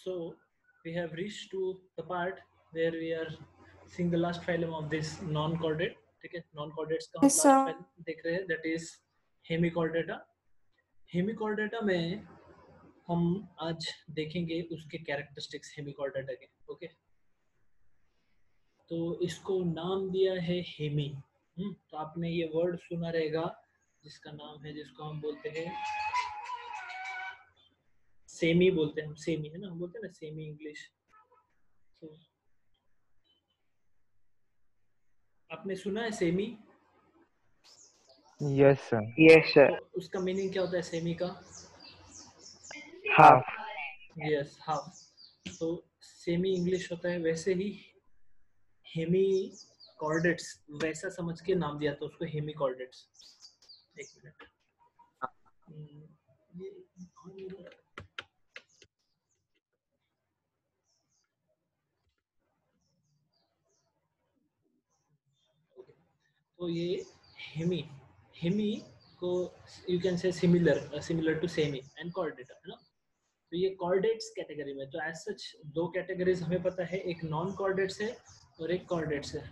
So we have reached to the part where we are seeing the last phylum of this non-chordate. ठीक है, non-chordates का हम Yes, last sir. phylum देख रहे हैं, that is hemichordata. Hemichordata में हम आज देखेंगे उसके कैरेक्टरिस्टिक्स हेमिकॉर्डेटा के. ओके, तो इसको नाम दिया है हेमी. तो आपने ये वर्ड सुना रहेगा जिसका नाम है, जिसको हम बोलते हैं सेमी. बोलते हैं हम सेमी, है ना, हम बोलते हैं ना सेमी इंग्लिश. तो आपने सुना है semi? Yes, sir. Yes, sir. तो उसका मीनिंग क्या होता है सेमी का? Half. Yes, half. तो सेमी इंग्लिश होता है. वैसे ही हेमी कॉर्डेट्स वैसा समझ के नाम दिया था उसको, हेमी कॉर्डेट्स. एक मिनट. तो ये हेमी, हेमी को you can say similar to semi and chordata, है ना. तो ये कॉर्डेट्स कैटेगरी में, तो एज सच दो कैटेगरीज हमें पता है, एक नॉन कॉर्डेट्स है और एक कॉर्डेट्स है.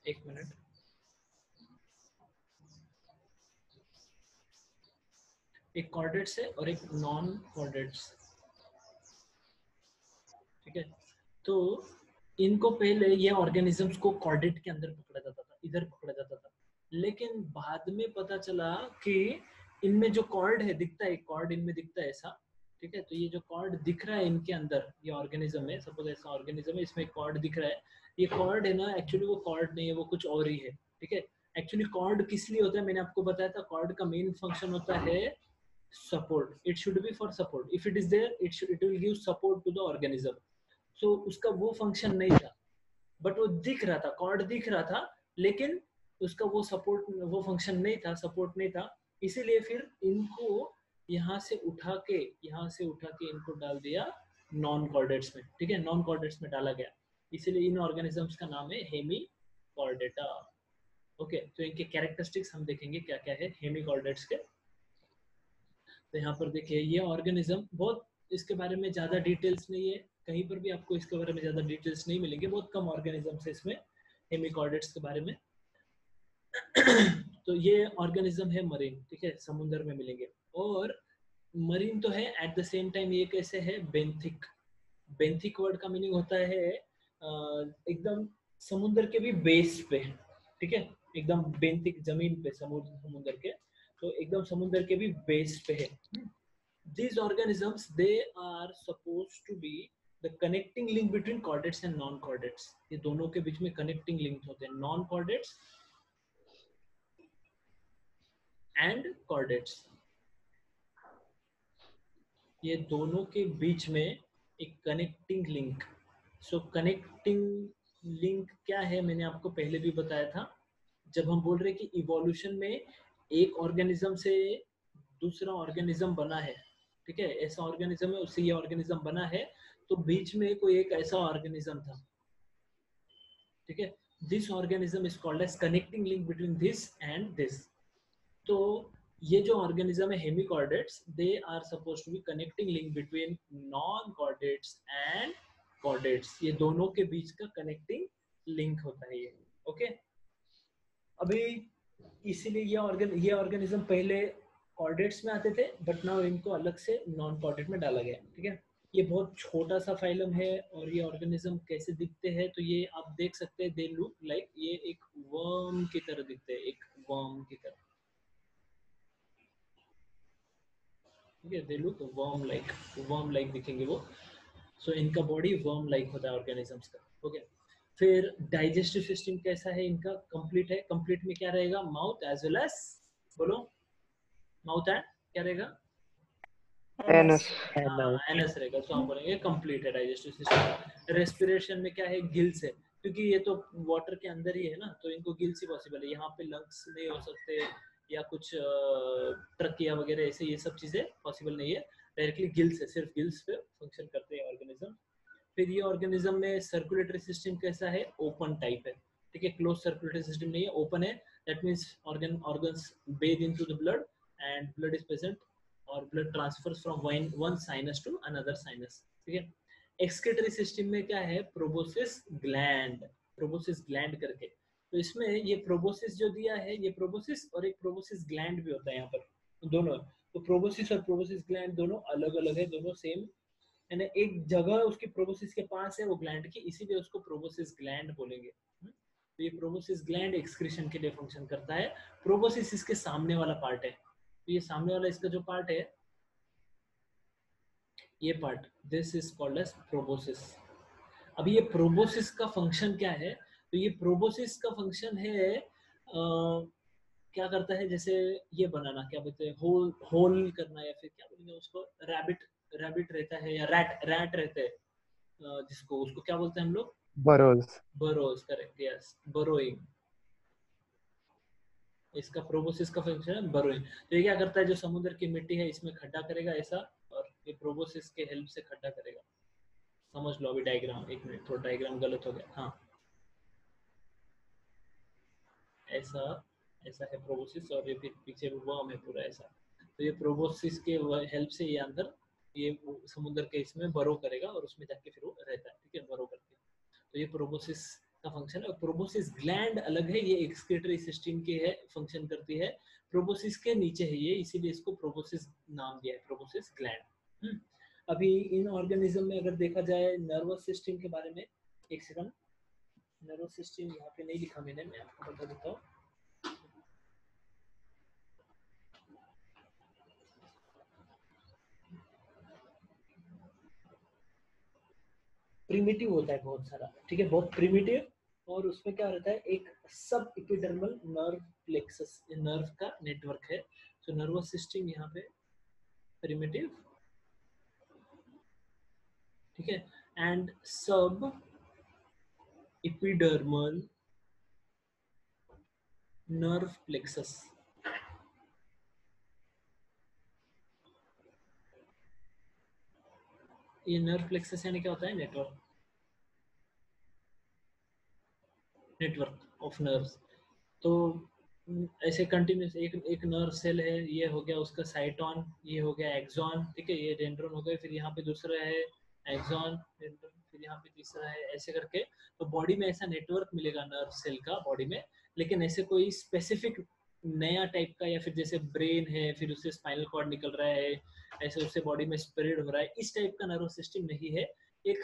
एक मिनट. एक कॉर्डेट्स है और एक नॉन कॉर्डेट्स. ठीक है, तो इनको पहले ये ऑर्गेनिजम्स को कॉर्डेट के अंदर पकड़ा जाता था, इधर पकड़ा जाता था. लेकिन बाद में पता चला कि इनमें जो कॉर्ड है दिखता है, कॉर्ड इनमें दिखता है ऐसा. ठीक है, तो ये जो कॉर्ड दिख रहा है इनके अंदर, ये ऑर्गेनिज्म में, सपोज ऐसा ऑर्गेनिज्म है, इसमें कॉर्ड दिख रहा है. ये कॉर्ड है ना, एक्चुअली वो कॉर्ड नहीं है, वो कुछ और ही है. ठीक है, एक्चुअली कॉर्ड किस लिए होता है मैंने आपको बताया था. कॉर्ड का मेन फंक्शन होता है support. It should be for support. If it is there, it will give support to the organism. So उसका वो फंक्शन नहीं था, बट वो दिख रहा था, कॉर्ड दिख रहा था, लेकिन उसका वो सपोर्ट, वो फंक्शन नहीं था, सपोर्ट नहीं था. इसीलिए फिर इनको यहाँ से उठा के इनको डाल दिया नॉन कॉर्डेट्स में. ठीक है, नॉन कॉर्डेट्स में डाला गया. इसीलिए इन ऑर्गेनिजम्स का नाम है हेमी कॉर्डेटा. ओके, तो इनके कैरेक्टरिस्टिक्स हम देखेंगे क्या क्या है हेमी कॉर्डेट्स के. तो यहाँ पर देखिए ये ऑर्गेनिज्म, बहुत इसके बारे में ज़्यादा डिटेल्स नहीं है, कहीं पर भी आपको इसके बारे में ज़्यादा डिटेल्स नहीं मिलेंगे, बहुत कम ऑर्गेनिजम्स है इसमें हेमिकॉर्डेट्स के बारे में. तो ये ऑर्गेनिज्म है मरीन. ठीक है, समुद्र में मिलेंगे. और मरीन तो है, एट द सेम टाइम ये कैसे है, बेंथिक. बेंथिक वर्ड का मीनिंग होता है एकदम समुद्र के भी बेस पे. ठीक है, एकदम बेंथिक जमीन पे, समुद्र के, तो एकदम समुद्र के भी बेस पे है. These organisms, they are supposed to be the connecting link between chordates and non-chordates. ये दोनों के बीच में connecting link होते हैं, non-chordates and chordates. ये दोनों के बीच में एक connecting link. So connecting link क्या है, मैंने आपको पहले भी बताया था, जब हम बोल रहे हैं कि इवोल्यूशन में एक ऑर्गेनिज्म से दूसरा ऑर्गेनिज्म बना है. ठीक है, ऐसा ऑर्गेनिज्म है, उससे ये ऑर्गेनिज्म बना है, तो बीच में कोई एक ऐसा ऑर्गेनिज्म था. ठीक है, this organism is called as connecting link between this and this. तो ये जो ऑर्गेनिज्म है hemichordates, they are supposed to be connecting link between non chordates and chordates. ये दोनों के बीच का कनेक्टिंग लिंक होता है ये. ओके, अभी इसीलिए ये ऑर्गेनिज्म पहले कॉर्डेट्स में आते थे, बट नाउ इनको अलग से नॉन कॉर्डेट में डाला गया. ठीक है, ये बहुत छोटा सा फाइलम है. और ये ऑर्गेनिज्म कैसे दिखते हैं, तो ये आप देख सकते हैं, दे लुक लाइक, ये एक वर्म की तरह दिखते हैं, एक वर्म की तरह. ठीक है, दे लुक वर्म लाइक दिखेंगे वो. सो इनका बॉडी वर्म लाइक होता है ऑर्गेनिजम्स का. ओके, फिर डाइजेस्टिव सिस्टम कैसा है इनका, कंप्लीट है. कंप्लीट में क्या रहेगा, माउथ एज वेल एज, बोलो, माउथ एंड क्या रहेगा, Anus. एनस रहेगा. तो हम बोलेंगे कंप्लीट है डाइजेस्टिव सिस्टम. रेस्पिरेशन में क्या है, गिल्स है, क्योंकि ये तो वाटर के अंदर ही है ना, तो इनको गिल्स ही पॉसिबल है. यहाँ पे लंग्स नहीं हो सकते या कुछ ट्रकिया वगैरह ऐसे, ये सब चीजें पॉसिबल नहीं है. डायरेक्टली गिल्स है, सिर्फ गिल्स पे फंक्शन करते हैं ऑर्गेनिज्म. फिर ये ऑर्गेनिज्म में सर्कुलेटरी सिस्टम कैसा है, ओपन टाइप है. ठीक है, क्लोज सर्कुलेटरी सिस्टम नहीं है, ओपन है. That means organs bathe into the blood and blood is present और blood transfers from one sinus to another sinus, ठीक है। एक्सक्रीटरी सिस्टम में क्या है, प्रोबोसिस ग्लैंड करके, तो इसमें ये प्रोबोसिस जो दिया है, ये प्रोबोसिस और एक प्रोबोसिस ग्लैंड भी होता है यहाँ पर, दोनों। तो प्रोबोसिस और प्रोबोसिस ग्लैंड दोनों अलग अलग है, दोनों सेम, यानी एक जगह उसकी प्रोबोसिस के पास है वो ग्लैंड की, इसीलिए उसको प्रोबोसिस ग्लैंड बोलेंगे। तो ये प्रोबोसिस ग्लैंड एक्सक्रीशन के लिए फंक्शन करता है। प्रोबोसिस इसके सामने वाला पार्ट है, तो ये सामने वाला इसका जो पार्ट है, ये part, this is called as proboscis. अब ये प्रोबोसिस का फंक्शन क्या है, तो ये प्रोबोसिस का फंक्शन है क्या करता है, जैसे ये बनाना, क्या बोलते हैं, होल होल करना, या फिर क्या बोलेंगे उसको, रैबिट रैबिट रहता है, या रैट रहते हैं, जिसको उसको क्या बोलते हैं हम लोग, burrows. Burrows, correct, yes, burrowing. इसका प्रोबोसिस का फंक्शन है बरोइंग। तो ये क्या करता है, जो समुद्र की मिट्टी है इसमें खड्डा करेगा ऐसा, और ये प्रोबोसिस के हेल्प से खड्डा करेगा। समझ लो अभी डायग्राम, एक मिनट, थोड़ा डायग्राम गलत हो गया, हाँ, ऐसा ऐसा है प्रोबोसिस, और ये फिर पीछे वर्म है पूरा ऐसा। तो ये प्रोबोसिस के हेल्प से ये अंदर ये समुद्र के इसमें बरो करेगा, और उसमें जाके फिर वो रहता है, ठीक है, बरो करके। तो ये प्रोबोसिस का फंक्शन है। और प्रोबोसिस ग्लैंड अलग है, ये एक्सक्रीटरी सिस्टम के है, फंक्शन करती है, प्रोबोसिस के नीचे है ये, इसीलिए इसको प्रोबोसिस नाम दिया है, प्रोबोसिस ग्लैंड। अभी इन ऑर्गेनिज्म में अगर देखा जाए नर्वस सिस्टम के बारे में, एक सेकंड, नर्वस सिस्टम यहाँ पे नहीं लिखा मैंने, मैं आपको बता देता हूँ। प्रिमिटिव होता है बहुत सारा, ठीक है, बहुत प्रिमिटिव, और उसमें क्या रहता है, एक सब एपिडर्मल नर्व प्लेक्सस, नर्व का नेटवर्क है। तो नर्वस सिस्टम यहाँ पे प्रिमिटिव, ठीक है, एंड सब एपिडर्मल नर्व प्लेक्सस। ये नर्व प्लेक्सस यानी क्या होता है, नेटवर्क ऑफ नर्व्स। तो ऐसे कंटिन्यूस एक एक नर्व सेल है, ये हो गया उसका साइटोन, ये हो गया एक्सॉन, ठीक है, ये डेंड्रन हो गया, फिर यहाँ पे दूसरा है एक्सॉन, डेंड्रन, फिर यहाँ पे तीसरा है, ऐसे करके। तो बॉडी में ऐसा नेटवर्क मिलेगा नर्व सेल का बॉडी में, लेकिन ऐसे कोई स्पेसिफिक नया टाइप का, या फिर जैसे ब्रेन है फिर उससे स्पाइनल कॉर्ड निकल रहा है, ऐसे उससे बॉडी में स्प्रेड हो रहा है, इस टाइप का नर्व सिस्टम नहीं है। एक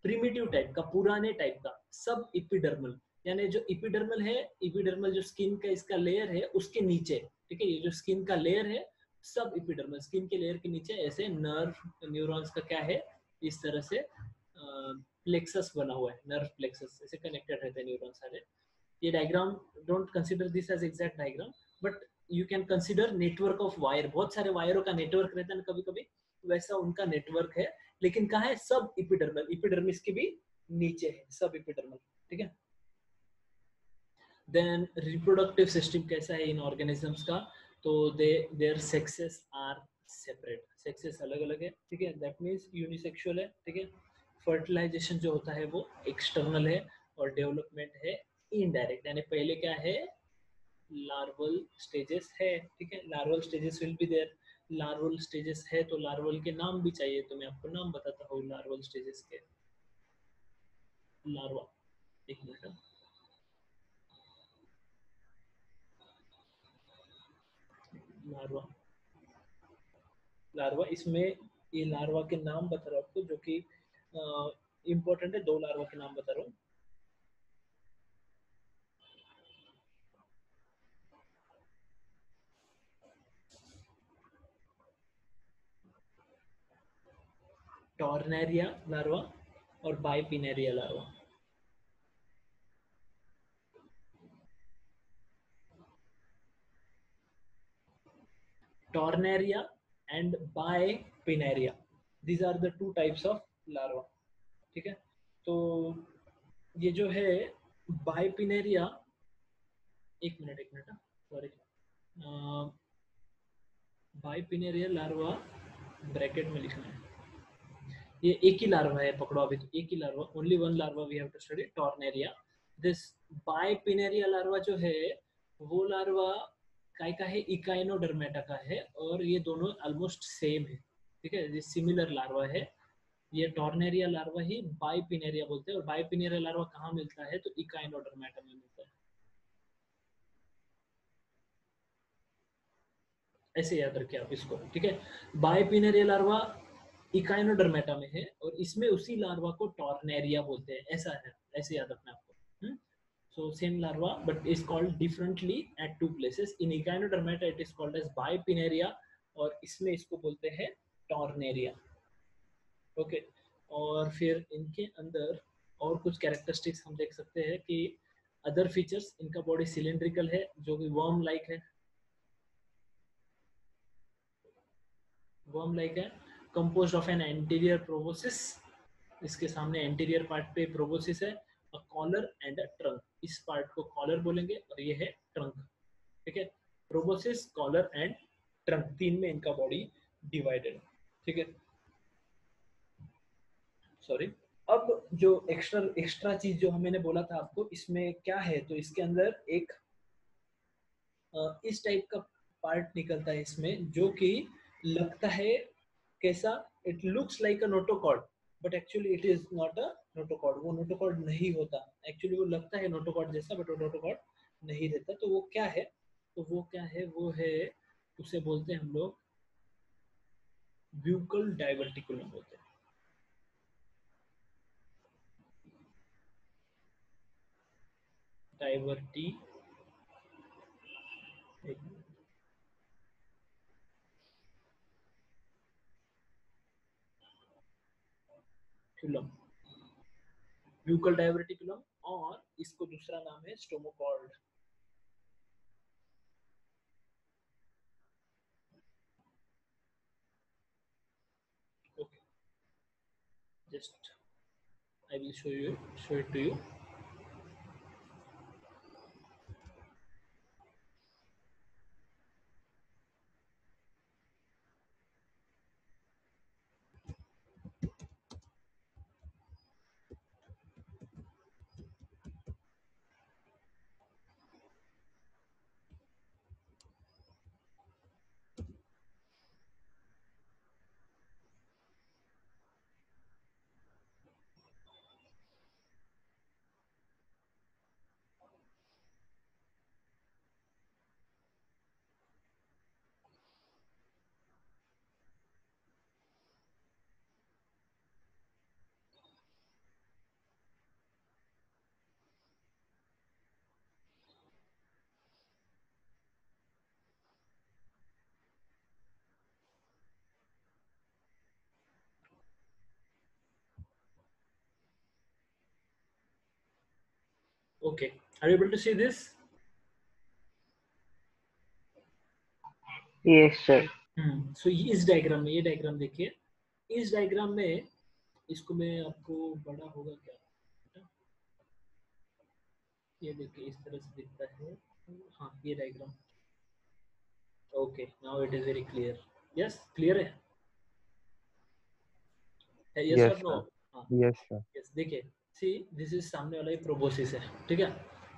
प्रिमिटिव टाइप का, पुराने टाइप का, सब इपिडर्मल, यानी जो इपिडर्मल है, इपिडर्मल जो स्किन का इसका लेयर है उसके नीचे, ठीक है, ये जो स्किन का लेयर है, सब इपिडर्मल, स्किन के लेयर के नीचे ऐसे नर्व न्यूरॉन्स का क्या है, इस तरह से प्लेक्सस बना हुआ है, नर्व प्लेक्सस, ऐसे कनेक्टेड रहते हैं न्यूरॉन सारे। ये diagram, don't consider this as exact diagram, but you can consider network of wire, बहुत सारे वायरों का नेटवर्क रहता है ना कभी कभी, वैसा उनका नेटवर्क है, लेकिन कहाँ है, सब इपिडर्मल, इपिडर्मिस के भी नीचे है सब इपिडर्मल, ठीक है। देन रिप्रोडक्टिव सिस्टम कैसा है इन ऑर्गेनिजम्स का, तो their sexes are separate, sexes अलग अलग है, ठीक है, दैट मीन्स यूनिसेक्सुअल है, ठीक है। फर्टिलाइजेशन जो होता है वो एक्सटर्नल है, और डेवलपमेंट है इनडायरेक्ट, यानी पहले क्या है, लार्वल स्टेजेस है, ठीक है, larval stages will be there, larval stages है तो लार्वल के नाम भी चाहिए, तो मैं आपको नाम बताता हूँ लार्वल स्टेजेस के। लार्वा, एक मिनट, लार्वा, लार्वा, इसमें ये लार्वा के नाम बता रहा हूँ आपको, जो कि इम्पोर्टेंट है, दो लार्वा के नाम बता रहा हूँ। टॉर्नेरिया लार्वा और bipinnaria larva. Tornaria and bipinnaria, these are the two types of larva, ठीक है। तो ये जो है बाइपिनेरिया, एक minute, sorry, bipinnaria larva bracket में लिखना है, ये एक ही लार्वा है, पकड़ो अभी, तो एक ही larva, only one larva we have to study, tornaria. This bipinnaria larva जो है, वो लार्वा काय का है, इकाइनोडर्मेटा का है, और ये दोनों ऑलमोस्ट सेम है, ठीक है, ये सिमिलर लार्वा है। ये टॉर्नेरिया लार्वा ही बाइपिनेरिया बोलते हैं, और बाइपिनेरिया लार्वा कहाँ मिलता है, तो इकाइनोडर्मेटा में मिलता है। ऐसे याद रखिए आप इसको, ठीक है। बाइपिनेरिया लार्वा इकाइनोडर्मेटा में है, और इसमें उसी लार्वा को टॉर्नेरिया बोलते हैं, ऐसा है, ऐसे याद रखना आपको। So same larva, but is called differently at two places. In Echinodermata, it is called as Bipinnaria, और इसमें इसको बोलते हैं Tornaria. ओके, और फिर इनके अंदर और कुछ कैरेक्टरिस्टिक्स हम देख सकते हैं कि अदर फीचर्स, इनका बॉडी सिलेंड्रिकल है, जो कि वर्म लाइक है, वर्म लाइक है, composed of an anterior proboscis, इसके सामने एंटीरियर पार्ट पे प्रोबोसिस है, a collar and a trunk, इस पार्ट को कॉलर बोलेंगे और ये है ट्रंक, ठीक है। प्रोबोसिस, कॉलर एंड ट्रंक, तीन में इनका बॉडी डिवाइडेड है, ठीक है, सॉरी। अब जो एक्स्ट्रा एक्स्ट्रा चीज जो मैंने बोला था आपको, इसमें क्या है, तो इसके अंदर एक इस टाइप का पार्ट निकलता है इसमें, जो कि लगता है कैसा, it looks like a notochord, but actually it is not a notochord, वो नोटोकॉर्ड नहीं होता, एक्चुअली वो लगता है नोटोकॉर्ड जैसा, बट वो नोटोकॉर्ड नहीं रहता। तो वो क्या है, तो वो क्या है, वो है, उसे बोलते हैं हम लोग ब्यूकल डाइवर्टिकुलम बोलते हैं। डाइवर्टिकुलम, ब्यूकल डाइवर्टिकुलम, और इसको दूसरा नाम है stomochord. Okay, just I will show it to you. Okay, are you able to see this? Yes, sir. So इस डायग्राम में, ये डायग्राम देखिए, इस डायग्राम में, इसको मैं आपको, बड़ा होगा क्या, ये देखिए इस तरह से दिखता है, हाँ ये diagram. Okay, now it is very clear. Yes, clear है, यस Yes, और नो? sir. हाँ, Yes, sir. यस, देखिए, सी दिस इज सामने वाला, ये प्रोबोसिस है, ठीक है,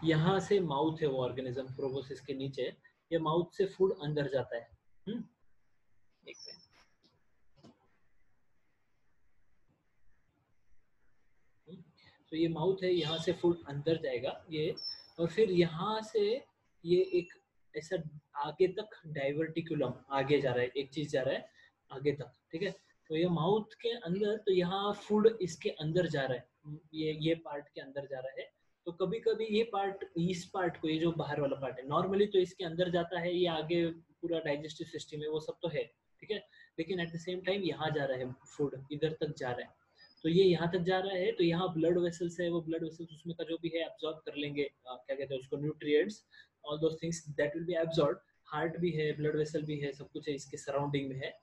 यहाँ से माउथ है, वो ऑर्गेनिज्म प्रोबोसिस के नीचे, ये माउथ से फूड अंदर जाता है। एक मिनट, तो ये माउथ है, यहाँ से फूड अंदर जाएगा ये, और फिर यहाँ से ये एक ऐसा आगे तक डाइवर्टिकुलम आगे जा रहा है, एक चीज जा रहा है आगे तक, ठीक है। तो ये माउथ के अंदर, तो यहाँ फूड इसके अंदर जा रहा है, ये पार्ट के अंदर जा रहा है। तो कभी कभी ये पार्ट, इस पार्ट को, ये जो बाहर वाला पार्ट है, नॉर्मली तो इसके अंदर जाता है, ये आगे पूरा डाइजेस्टिव सिस्टम है, वो सब तो है, ठीक है, लेकिन एट द सेम टाइम यहाँ जा रहा है फूड, इधर तक जा रहा है, तो ये यहाँ तक जा रहा है, तो यहाँ ब्लड वेसल्स है, वो ब्लड वेसल्स उसमें का जो भी है एब्जॉर्ब कर लेंगे, क्या कहते हैं उसको, nutrients, all those things that will be absorb. Heart भी है, ब्लड वेसल भी है, सब कुछ है इसके सराउंडिंग में है।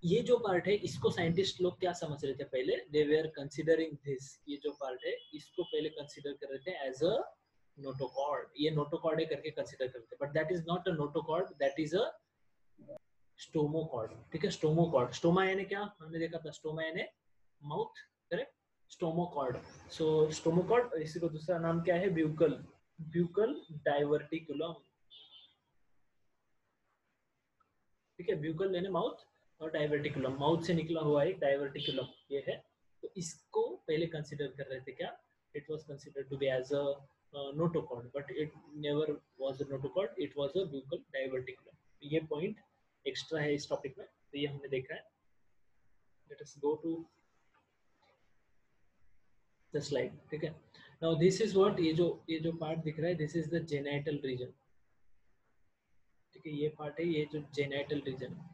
ये जो पार्ट है, इसको साइंटिस्ट लोग क्या समझ रहे थे पहले, दे वेर कंसिडरिंग दिस, ये जो पार्ट है इसको पहले कंसिडर कर रहे थे एज अ नोटोकॉर्ड, ये नोटोकॉर्ड है करके कंसिडर करते, but that is not a notochord, that is a stomochord, ठीक है। स्टोमोकॉर्ड, स्टोमा यानी क्या हमने देखा था, स्टोमा यानी माउथ, करेक्ट, स्टोमोकॉर्ड। सो स्टोमोकॉर्ड, इसी को दूसरा नाम क्या है, ब्यूकल, ब्यूकल डाइवर्टिकुलम, ठीक है, ब्यूकल यानी माउथ और डाइवर्टिकुलम, माउथ से निकला हुआ एक डाइवर्टिकुलम ये है। तो इसको पहले कंसिडर कर रहे थे क्या, it was considered to be as a notochord, but it never was a notochord, it was a buccal diverticulum. ये पॉइंट एक्स्ट्रा है इस टॉपिक में, तो ये हमने देखा है। Let us go to the slide, ठीक है। नाउ दिस इज व्हाट, ये जो पार्ट दिख रहा है, this is the genital region, ठीक है, ये पार्ट है, ये जो जेनाइटल रीजन है,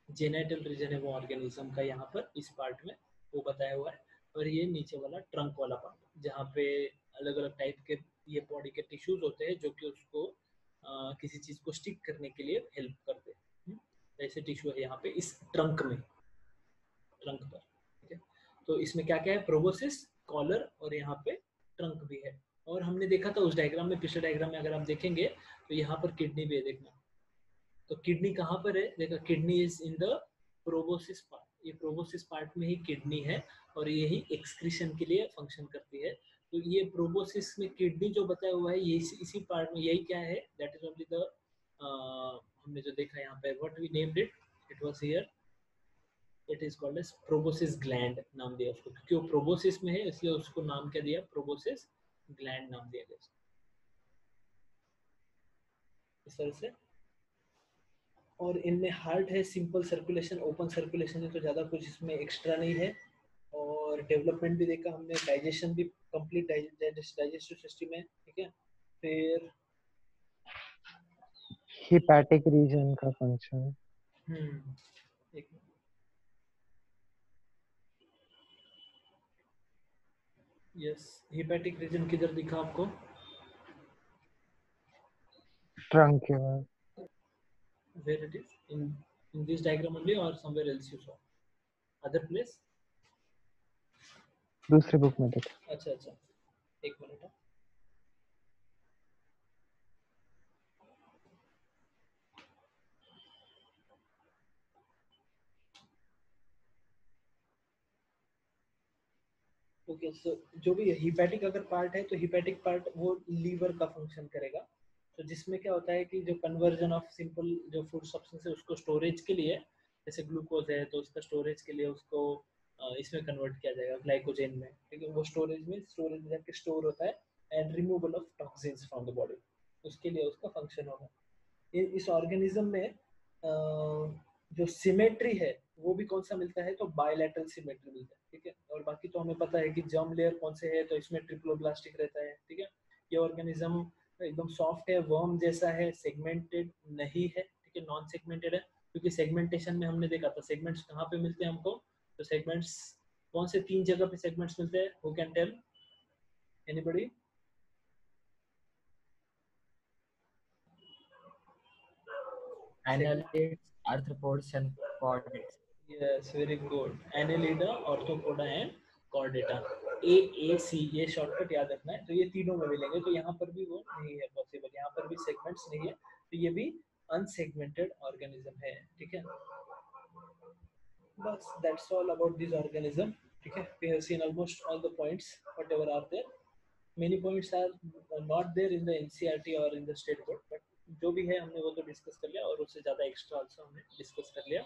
जेनाइटल रीजन है वो ऑर्गेनिज्म का, यहाँ पर इस पार्ट में वो बताया हुआ है। और ये नीचे वाला ट्रंक वाला पार्ट, जहाँ पे अलग अलग टाइप के ये बॉडी के टिश्यूज होते हैं जो कि उसको किसी चीज को स्टिक करने के लिए हेल्प करते हैं। ऐसे टिश्यू है यहाँ पे इस ट्रंक में, ट्रंक पर, ठीक है। तो इसमें क्या क्या है, प्रोबोसिस, कॉलर और यहाँ पे ट्रंक भी है। और हमने देखा था उस डायग्राम में, पिछले डायग्राम में अगर आप देखेंगे तो यहाँ पर किडनी भी है, देखना। तो किडनी कहाँ पर है, देखा, kidney is in the proboscis part, ये प्रोबोसिस पार्ट में ही किडनी है और यही एक्सक्रीशन के लिए फंक्शन करती है। तो ये प्रोबोसिस में किडनी जो बताया हुआ है, ये इसी पार्ट में, यही क्या है, दैट इज ओनली द, हमने जो देखा यहाँ पे, what we named it, it was here, it is called as proboscis gland, नाम दिया उसको, क्योंकि वो प्रोबोसिस में है इसलिए उसको नाम क्या दिया, प्रोबोसिस ग्लैंड नाम दिया गया इस तरह से। और इनमें हार्ट है, सिंपल सर्कुलेशन, ओपन सर्कुलेशन है, तो ज़्यादा कुछ इसमें एक्स्ट्रा नहीं है। और डेवलपमेंट भी देखा हमने, डाइजेशन भी कंप्लीट डाइजेस्टिव सिस्टम है, ठीक है। फिर हिपैटिक रीजन का फंक्शन। एक यस, हिपैटिक रीजन किधर दिखा आपको, ट्रंक के बाद where it is in this diagram only or somewhere else you saw, other place? दूसरे बुक में देखा। अच्छा अच्छा, एक मिनट। ओके, सो जो भी हिपैटिक अगर पार्ट है, तो हिपैटिक पार्ट वो लीवर का फंक्शन करेगा। तो जिसमें क्या होता है कि जो कन्वर्जन ऑफ सिंपल जो फूड सब्सटेंस है उसको स्टोरेज के लिए, जैसे ग्लूकोज है तो उसका स्टोरेज के लिए उसको इसमें कन्वर्ट किया जाएगा ग्लाइकोजेन में, ठीक है। वो स्टोरेज में जाके स्टोर होता है, and removal of toxins from the body, उसके लिए उसका फंक्शन होगा। इस ऑर्गेनिज्म में जो सिमेट्री है वो भी कौन सा मिलता है, तो बायलैटरल सिमेट्री मिलता है, ठीक है। और बाकी तो हमें पता है कि जर्म लेयर कौन से है, तो इसमें ट्रिप्लोब्लास्टिक रहता है, ठीक है। ये ऑर्गेनिज्म एकदम सॉफ्ट है, वर्म जैसा है, सेगमेंटेड नहीं है, ठीक है, नॉन सेगमेंटेड है। क्योंकि सेगमेंटेशन में हमने देखा था सेगमेंट्स कहाँ पे मिलते हैं हमको, तो सेगमेंट्स कौन से 3 जगह पे सेगमेंट्स मिलते हैं, who can tell, anybody? Annelids, arthropods, and chordates. Yes, very good. Annelida, Orthopoda and Chordata. AAC ये शॉर्टकट याद रखना है। तो ये तीनों में मिलेंगे, तो यहाँ पर भी वो नहीं है पॉसिबल, यहाँ पर भी सेगमेंट्स नहीं है, तो ये भी अनसेगमेंटेड ऑर्गेनिज्म है, ठीक है। बस that's all about this organism, ठीक है। We have seen almost all the points whatever are there. Many points are not there in the NCERT और in the state board, but जो भी है हमने वो तो डिस्कस कर लिया, और उससे ज़्यादा एक्स्ट्रा आल्सो हमने डिस्कस कर लिया।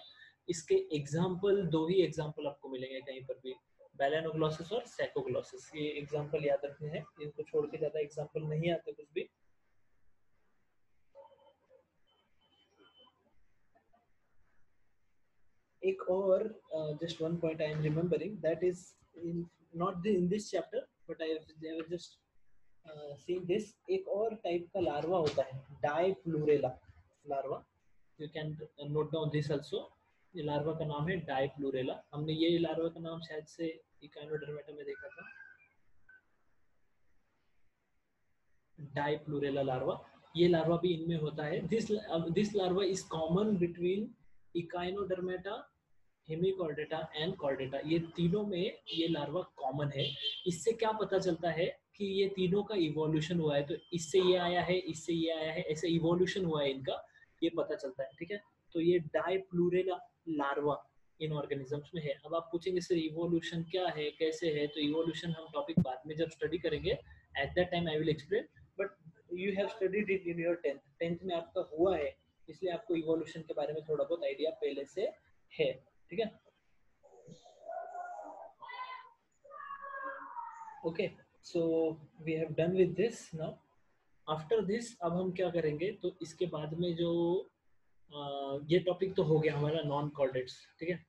इसके एग्जाम्पल, 2 ही एग्जाम्पल आपको मिलेंगे कहीं पर भी, बैलेनोग्लोसिस और सैकोग्लोसिस, ये एग्जाम्पल याद रखने हैं, इनको छोड़ के ज़्यादा एग्जाम्पल नहीं आते कुछ भी। एक और just one point I am remembering, that is in not in this chapter, but I have just seen this, एक और टाइप का लार्वा होता है, dipleurula larva, you can note down this also. ये लार्वा का नाम है डाइप्लूरेला, हमने ये लार्वा का नाम शायद से इकाइनोडर्मेटा में देखा था, डाइप्लूरेला लार्वा। ये लार्वा भी इनमें होता है। This larva is common between Echinodermata, Hemichordata and Chordata, ये तीनों में ये लार्वा कॉमन है। इससे क्या पता चलता है कि ये तीनों का इवोल्यूशन हुआ है, तो इससे ये आया है, इससे ये आया है, ऐसे इवोल्यूशन हुआ है इनका, ये पता चलता है, ठीक है। तो ये डाइप्लूरेला लार्वा इन ऑर्गेनिजम्स में है। अब आप पूछेंगे सर इवोल्यूशन क्या है, कैसे है, तो इवोल्यूशन हम टॉपिक बाद में जब स्टडी करेंगे, at that time I will explain, but you have studied it in your 10th में आपका हुआ है, इसलिए आपको इवोल्यूशन के बारे में थोड़ा बहुत आइडिया पहले से है, ठीक है। Okay, so we have done with this now. After this अब हम क्या करेंगे, तो इसके बाद में जो ये टॉपिक तो हो गया हमारा नॉन कॉर्डेट्स, ठीक है।